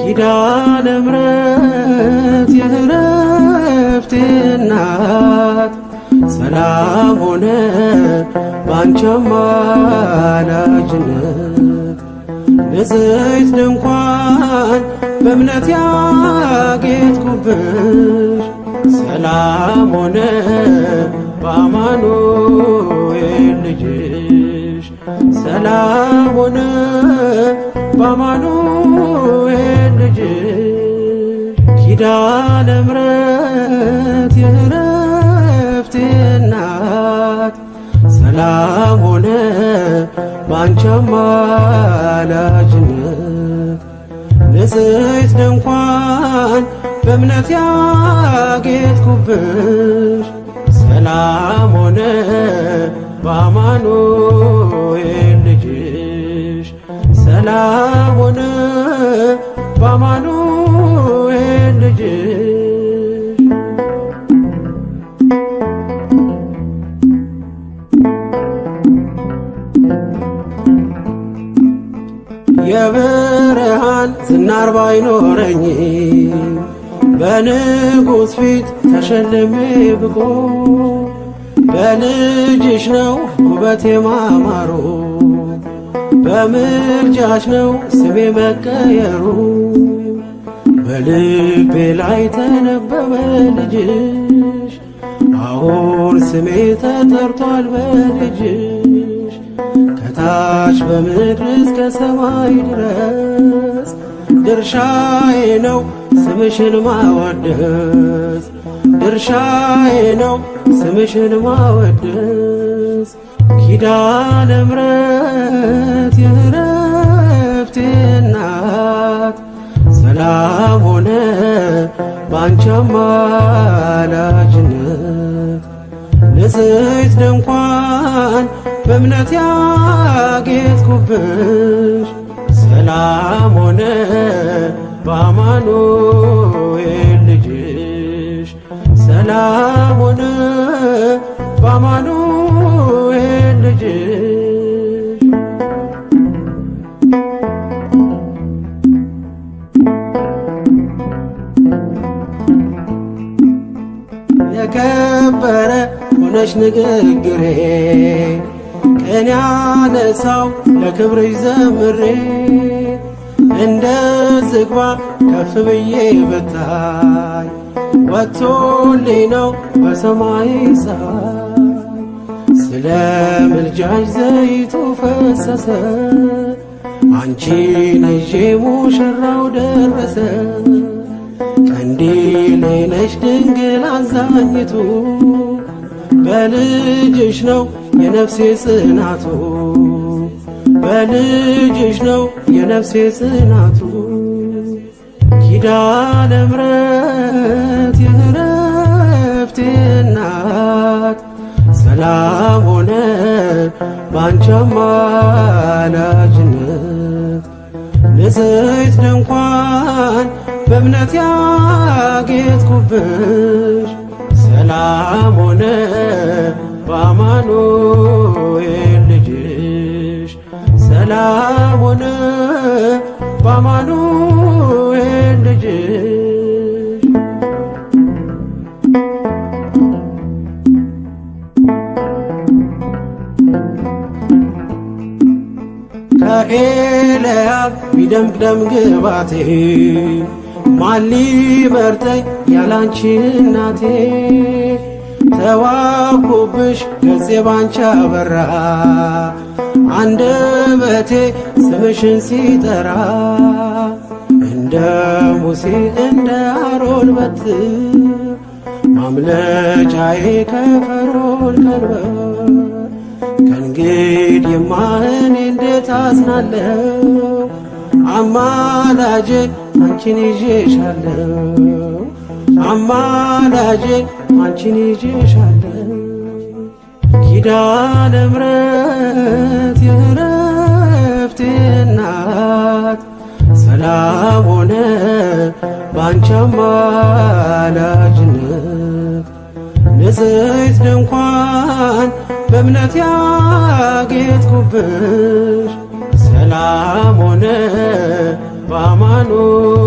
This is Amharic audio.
ኪዳነ ምሕረት የዕረፍቴ እናት ሰላም ሆነ ባንቺ አማላጅነት ንጽሕት ድንኳን በእምነት ያጌጥኩብሽ ሰላም ሆነ በአማኑኤል ልጅሽ ሰላም ሆነ በአማኑኤል ልጅሽ ኪዳነ ምሕረት የዕረፍቴ እናት ሰላም ሆነ ባንቺ አማላጅነት ንጽሕት ድንኳን በእምነት ያጌጥኩብሽ ሰላም ሆነ በአማኑኤል ልጅሽ ሰላም ሆነ በአማኑኤል ልጅሽ የብርሃን ዝናር ባይኖረኝ በንጉሥ ፊት ተሸልሜ ብቆ በልጅሽ ነው ውበቴ ማማሩ በምልጃሽ ነው ስሜ መቀየሩ በልቤ ላይ ተነበበ ልጅሽ አሁን ስሜ ተጠርቷል በልጅሽ ከታች በምድር እስከ ሰማይ ድረስ ድርሻዬ ነው ስምሽን ማወደስ ድርሻዬ ነው ስምሽን ማወደስ ኪዳነ ምሕረት የዕረፍቴ እናት ሰላም ሆነ ባንቺ አማላጅነት ንጽሕት ድንኳን በእምነት ያጌጥኩብሽ ሰላም ሆነ በአማኑኤል ልጅሽ ሰላም ሆነ በአማኑኤል ልጅሽ የከበረ ሆነሽ ንግግሬ ቅኔ ያነሳው ለክብርሽ ዘምሬ እንደ ዝግባ ከፍ ብዬ ብታይ ወጥቶልኝ ነው በሰማይ ፀሐይ ስለ ምልጃሽ ዘይቱ ፈሰሰ አንቺን ይዤ ሙሽራው ደረሰ ቀንዲሌ ነሽ ድንግል አዛኝቱ በልጅሽ ነው የነፍሴ ጽናቱ በልጅሽ ነው የነፍሴ ጽናቱ ኪዳነ ምሕረት የዕረፍቴ እናት ሰላም ሆነ ባንቺ አማላጅነት ንጽሕት ድንኳን በእምነት ያጌጥኩብሽ ሰላም ሆነ በአማኑኤል ልጅሽ ሰላም ሆነ በአማኑኤል ልጅሽ ከኤልያብ ቢደምቅ ደም ግባቴ ማን ሊመርጠኝ ያላንቺ እናቴ ተዋብኩብሽ ገጼ ባንቺ አበራ አንደበቴ ስምሽን ሲጠራ እንደ ሙሴ እንደ አሮን በትር ማምለጫዬ ከፈርዖን ቀንበር ከእንግዲህማ እኔ እንዴት አዝናለሁ አማላጄ አንቺን ይዤሻለሁ አማላጄ አንቺን ይዤሻለሁ ኪዳነ ምሕረት የዕረፍቴ እናት ሰላም ሆነ ባንቺ አማላጅነት ንጽሕት ድንኳን በእምነት ያጌጥኩብሽ ሰላም ሆነ በአማኑኤል